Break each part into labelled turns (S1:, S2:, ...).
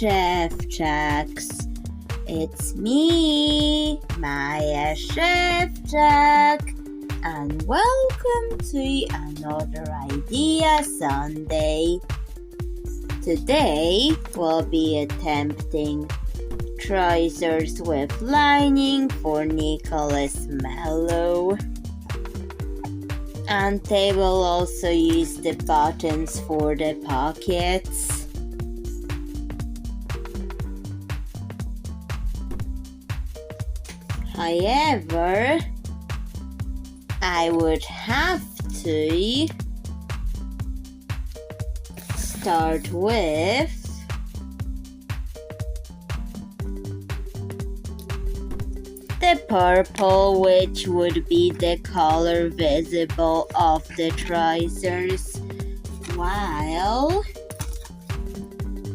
S1: Szewczaks. It's me, Maja Szewczak, and welcome to another Idea Sunday. Today we'll be attempting trousers with lining for Nicholas Mellow. And they will also use the buttons for the pockets. However, I would have to start with the purple, which would be the color visible of the trousers, while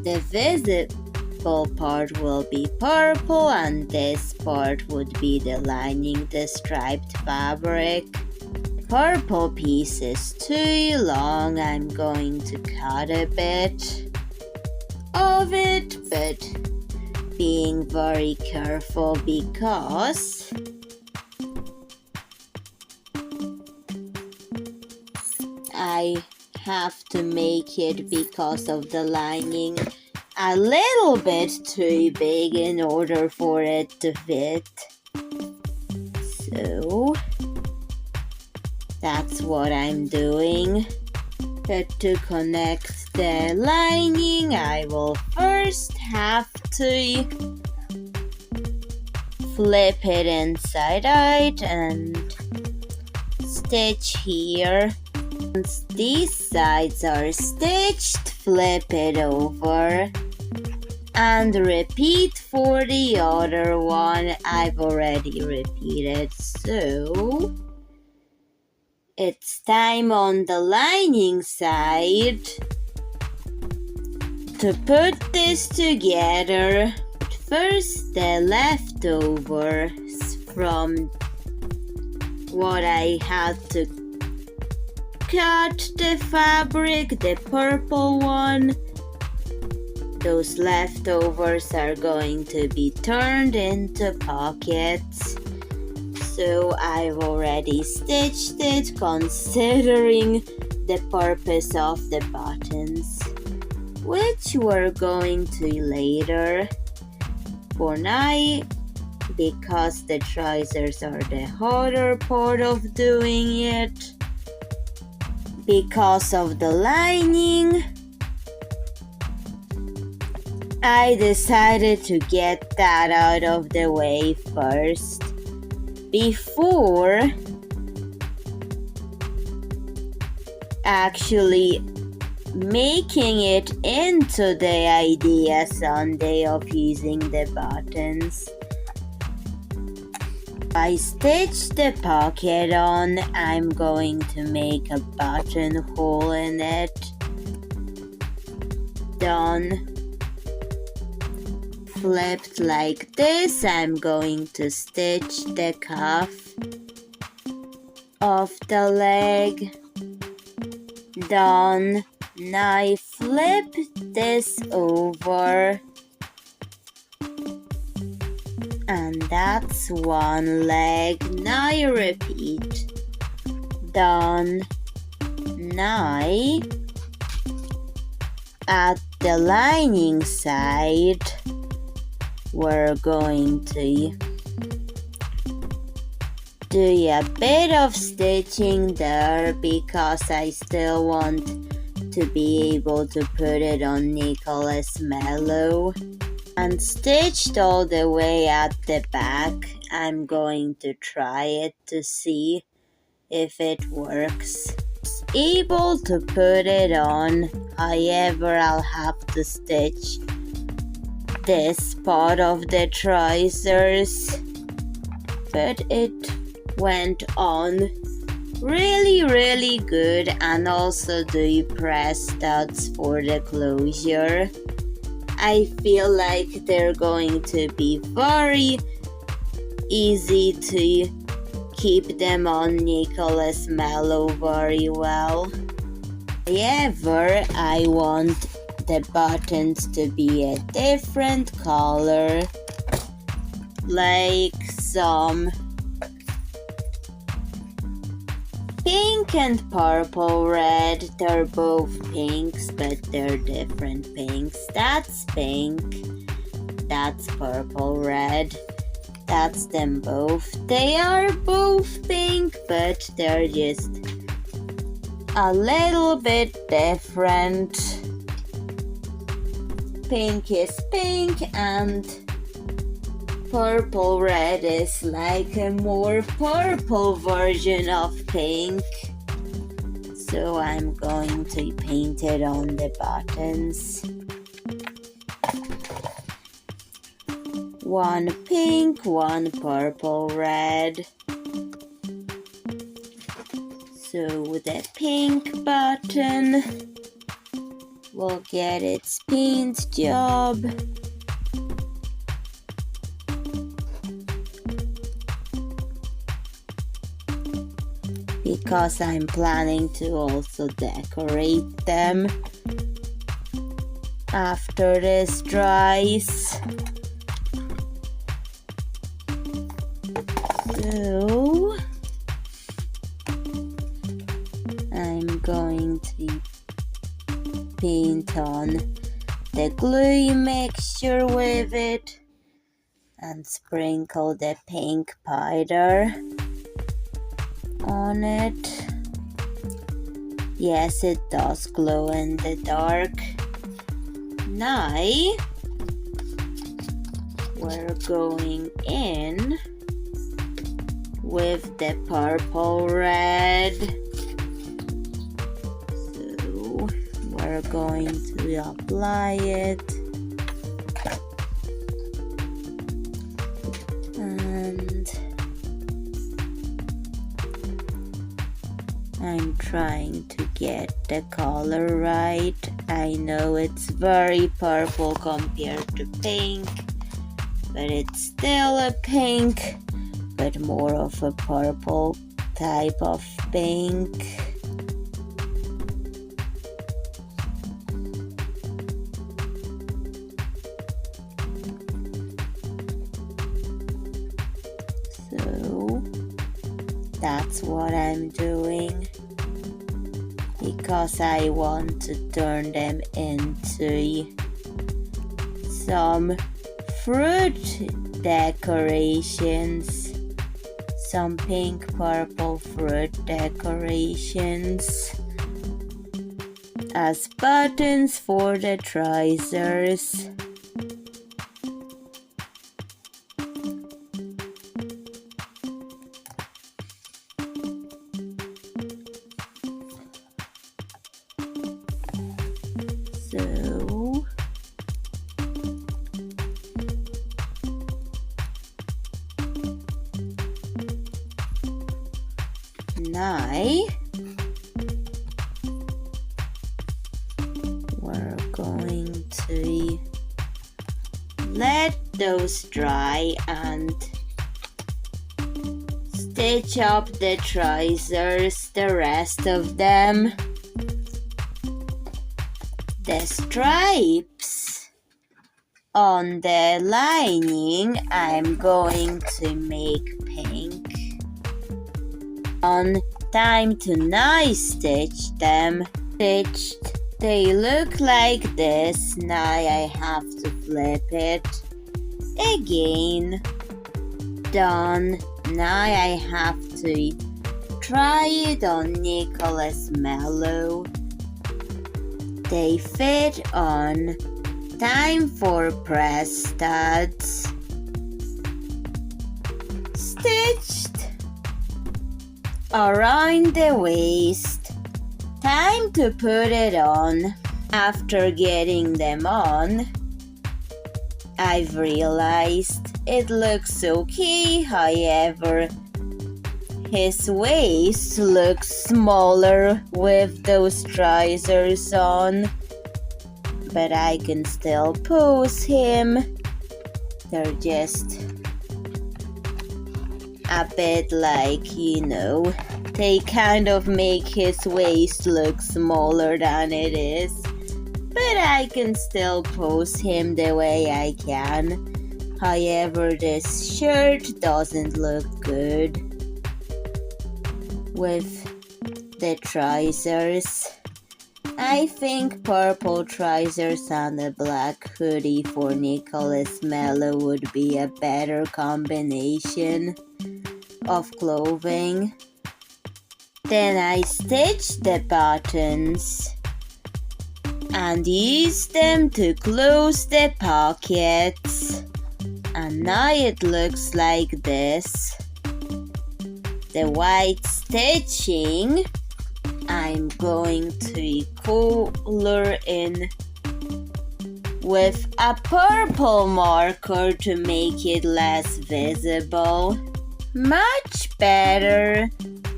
S1: the visible part will be purple and this part would be the lining, the striped fabric. Purple piece is too long. I'm going to cut a bit of it, but being very careful because I have to make it, because of the lining, a little bit too big in order for it to fit. So that's what I'm doing. But to connect the lining, I will first have to flip it inside out and stitch here. Once these sides are stitched, flip it over and repeat for the other one. I've already repeated, so it's time on the lining side to put this together. First, the leftovers from what I had to cut the fabric, the purple one. Those leftovers are going to be turned into pockets. So I've already stitched it, considering the purpose of the buttons, which we're going to later. For now, because the trousers are the harder part of doing it, because of the lining, I decided to get that out of the way first before actually making it into the idea Sunday of using the buttons. I stitched the pocket on. I'm going to make a buttonhole in it. Done. Flipped like this, I'm going to stitch the cuff of the leg. Done. Now flip this over. And that's one leg. Now repeat. Done. Now at the lining side, we're going to do a bit of stitching there because I still want to be able to put it on Nicholas Mellow. And stitched all the way at the back. I'm going to try it to see if it works. Able to put it on, however I'll have to stitch this part of the trousers, but it went on really good, and also the press studs for the closure. I feel like they're going to be very easy to keep them on Nicholas Mellow very well. However, I want the buttons to be a different color, like some pink and purple red. They're both pinks, but they're different pinks. That's pink, that's purple red. That's them both. They are both pink, but they're just a little bit different. Pink is pink and purple red is like a more purple version of pink. So I'm going to paint it on the buttons. One pink, one purple red. So the pink button will get its paint job. Because I'm planning to also decorate them after this dries. So I'm going to paint on the glue mixture with it and sprinkle the pink powder on it. Yes, it does glow in the dark. Now we're going in with the purple red. So we're going to apply it. And I'm trying to get the color right. I know it's very purple compared to pink, but it's still a pink, but more of a purple type of pink. So that's what I'm doing, because I want to turn them into some fruit decorations, some pink purple fruit decorations as buttons for the trousers. So now we're going to let those dry and stitch up the trousers, the rest of them. The stripes on the lining I'm going to make pink. On time to now stitch them. Stitched, they look like this. Now I have to flip it again. Done. Now I have to try it on Nicholas Mellow. They fit on. Time for press studs. Stitched around the waist. Time to put it on. After getting them on, I've realized it looks okay. However, his waist looks smaller with those trousers on, but I can still pose him. They're just a bit like, they kind of make his waist look smaller than it is. but I can still pose him the way I can. However, this shirt doesn't look good with the trousers. I think purple trousers and a black hoodie for Nicholas Mello would be a better combination of clothing. Then I stitched the buttons and used them to close the pockets. And now it looks like this. The white stitching I'm going to color in with a purple marker to make it less visible. Much better.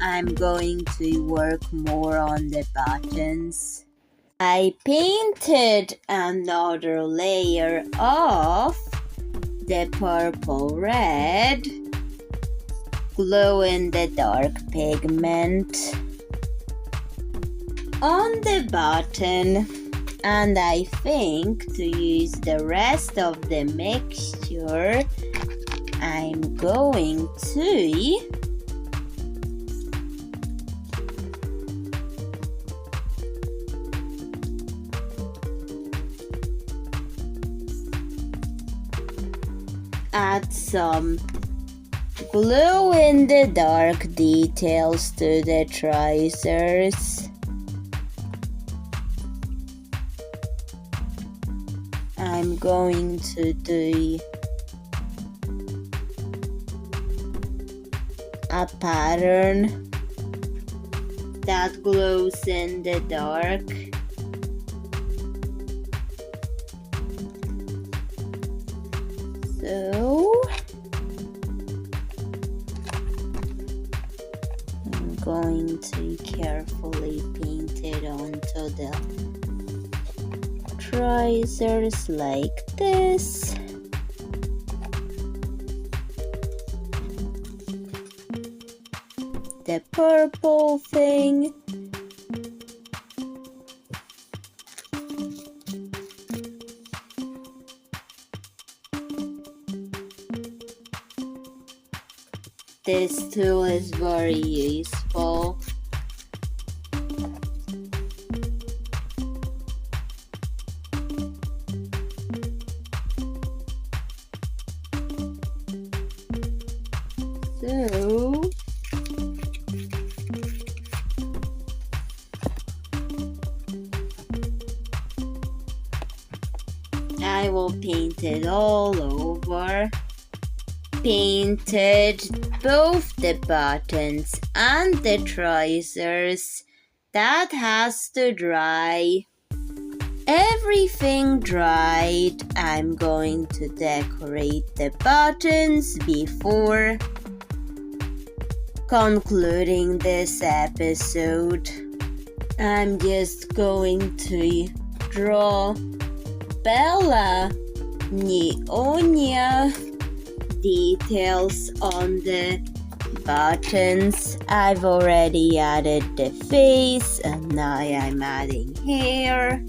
S1: I'm going to work more on the buttons. I painted another layer of the purple red glow in the dark pigment on the button, and I think to use the rest of the mixture I'm going to add some glow in the dark details to the trousers. I'm going to do a pattern that glows in the dark. So I'm going to carefully paint it onto the trousers like this. The purple thing. This tool is very useful. So I will paint it all over. Painted both the buttons and the trousers. That has to dry. Everything dried. I'm going to decorate the buttons before concluding this episode. I'm just going to draw Bella Neonia details on the buttons. I've already added the face and now I'm adding hair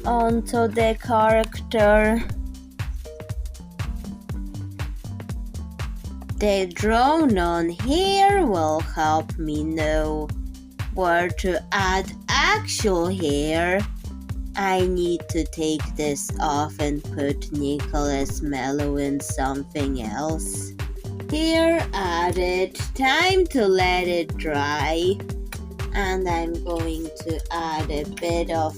S1: onto the character. The drawn on hair will help me know where to add actual hair. I need to take this off and put Nicholas Mello in something else. Hair added, time to let it dry. And I'm going to add a bit of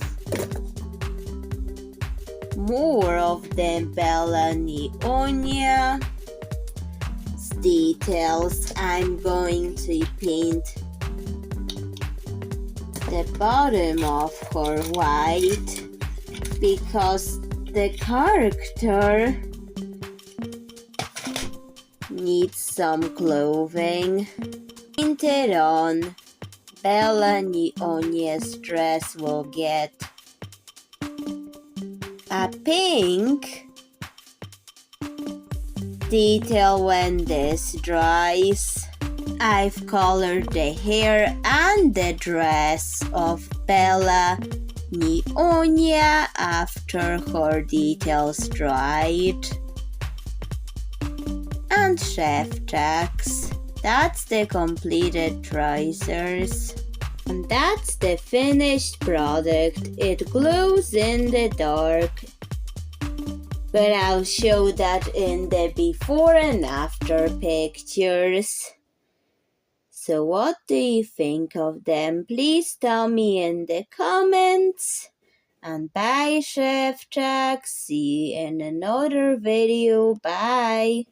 S1: more of the Bella Neonia details. I'm going to paint the bottom of her white because the character needs some clothing. Painted on, Bella Neonia's dress will get a pink detail when this dries. I've colored the hair and the dress of Bella Neonia after her details dried. And Szewczak's. That's the completed trousers. And that's the finished product. It glows in the dark. But I'll show that in the before and after pictures. So what do you think of them? Please tell me in the comments. And bye, Szewczak. See you in another video. Bye.